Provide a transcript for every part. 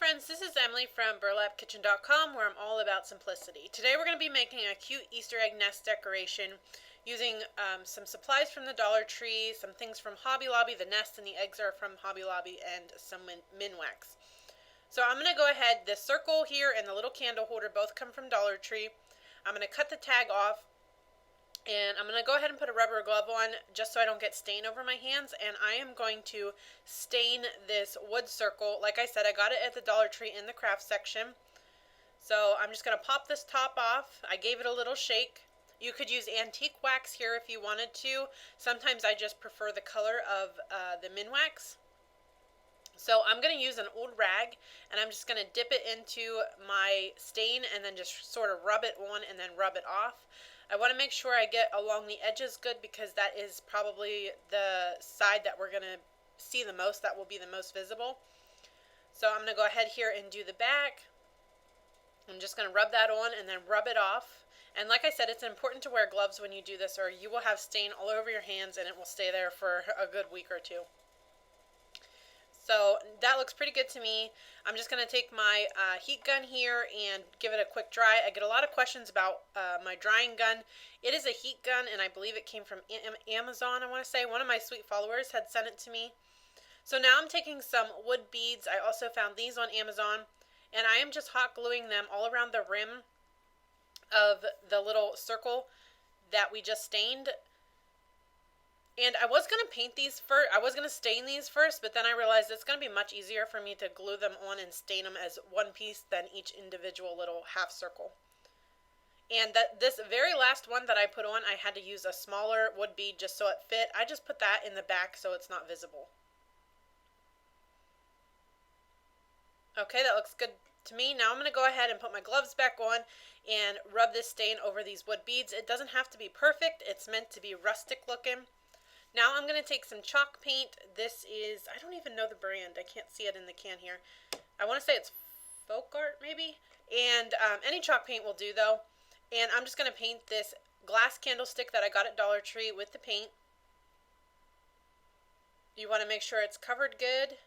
friends, this is Emily from burlapkitchen.com, where I'm all about simplicity. Today we're going to be making a cute Easter egg nest decoration using some supplies from the Dollar Tree, some things from Hobby Lobby. The nest and the eggs are from Hobby Lobby, and some Minwax. So I'm going to go ahead, the circle here and the little candle holder both come from Dollar Tree. I'm going to cut the tag off, and I'm going to go ahead and put a rubber glove on just so I don't get stain over my hands. And I am going to stain this wood circle. Like I said, I got it at the Dollar Tree in the craft section. So I'm just going to pop this top off. I gave it a little shake. You could use antique wax here if you wanted to. Sometimes I just prefer the color of the Minwax. So I'm going to use an old rag, and I'm just going to dip it into my stain and then just sort of rub it on and then rub it off. I want to make sure I get along the edges good, because that is probably the side that we're going to see the most, that will be the most visible. So I'm going to go ahead here and do the back. I'm just going to rub that on and then rub it off. And like I said, it's important to wear gloves when you do this, or you will have stain all over your hands and it will stay there for a good week or two. So that looks pretty good to me. I'm just going to take my heat gun here and give it a quick dry. I get a lot of questions about my drying gun. It is a heat gun, and I believe it came from Amazon, I want to say. One of my sweet followers had sent it to me. So now I'm taking some wood beads. I also found these on Amazon, and I am just hot gluing them all around the rim of the little circle that we just stained. And I was going to paint these first, I was going to stain these first, but then I realized it's going to be much easier for me to glue them on and stain them as one piece than each individual little half circle. And this very last one that I put on, I had to use a smaller wood bead just so it fit. I just put that in the back so it's not visible. Okay, that looks good to me. Now I'm going to go ahead and put my gloves back on and rub this stain over these wood beads. It doesn't have to be perfect. It's meant to be rustic looking. Now I'm going to take some chalk paint. This is, I don't even know the brand. I can't see it in the can here. I want to say it's Folk Art maybe. And any chalk paint will do though. And I'm just going to paint this glass candlestick that I got at Dollar Tree with the paint. You want to make sure it's covered good.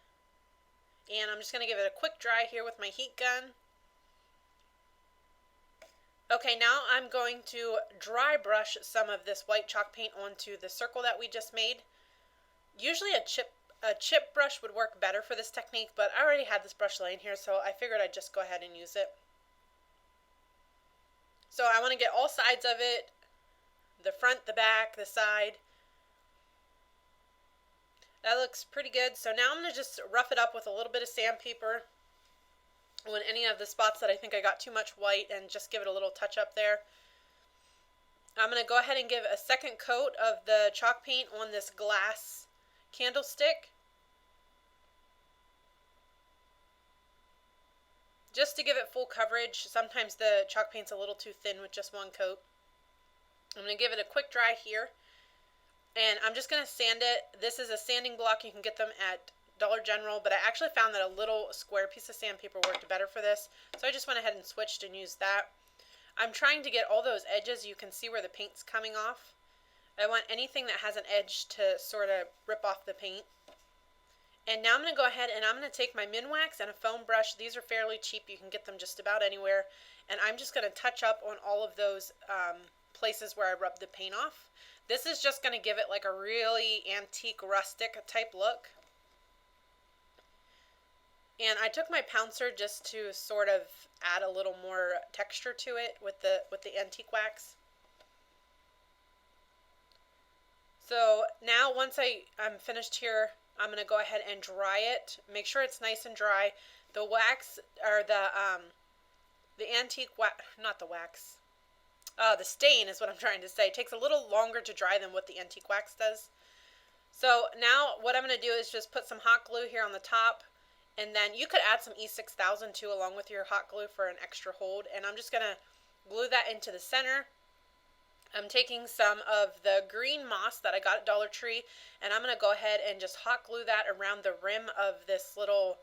And I'm just going to give it a quick dry here with my heat gun. Okay, now I'm going to dry brush some of this white chalk paint onto the circle that we just made. Usually a chip brush would work better for this technique, but I already had this brush laying here, so I figured I'd just go ahead and use it. So I want to get all sides of it, the front, the back, the side. That looks pretty good. So now I'm going to just rough it up with a little bit of sandpaper on any of the spots that I think I got too much white, and just give it a little touch up there. I'm going to go ahead and give a second coat of the chalk paint on this glass candlestick, just to give it full coverage. Sometimes the chalk paint's a little too thin with just one coat. I'm going to give it a quick dry here, and I'm just going to sand it. This is a sanding block. You can get them at Dollar General, but I actually found that a little square piece of sandpaper worked better for this, so I just went ahead and switched and used that. I'm trying to get all those edges. You can see where the paint's coming off. I want anything that has an edge to sort of rip off the paint. And now I'm going to go ahead and I'm going to take my Minwax and a foam brush. These are fairly cheap. You can get them just about anywhere. And I'm just going to touch up on all of those places where I rubbed the paint off. This is just going to give it like a really antique, rustic type look. And I took my pouncer just to sort of add a little more texture to it with the antique wax. So now once I'm finished here, I'm going to go ahead and dry it. Make sure it's nice and dry. The wax, or the antique wax, not the wax, the stain is what I'm trying to say. It takes a little longer to dry than what the antique wax does. So now what I'm going to do is just put some hot glue here on the top. And then you could add some E6000 too along with your hot glue for an extra hold. And I'm just going to glue that into the center. I'm taking some of the green moss that I got at Dollar Tree, and I'm going to go ahead and just hot glue that around the rim of this little,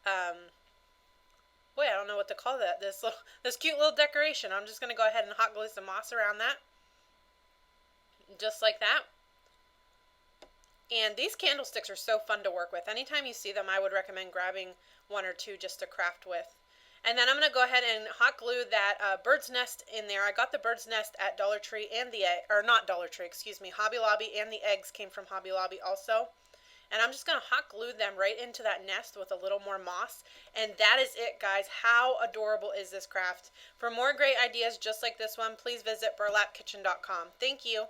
boy, I don't know what to call that, this cute little decoration. I'm just going to go ahead and hot glue some moss around that, just like that. And these candlesticks are so fun to work with. Anytime you see them, I would recommend grabbing one or two just to craft with. And then I'm going to go ahead and hot glue that bird's nest in there. I got the bird's nest at Dollar Tree and the egg, or not Dollar Tree, excuse me, Hobby Lobby, and the eggs came from Hobby Lobby also. And I'm just going to hot glue them right into that nest with a little more moss. And that is it, guys. How adorable is this craft? For more great ideas just like this one, please visit burlapkitchen.com. Thank you.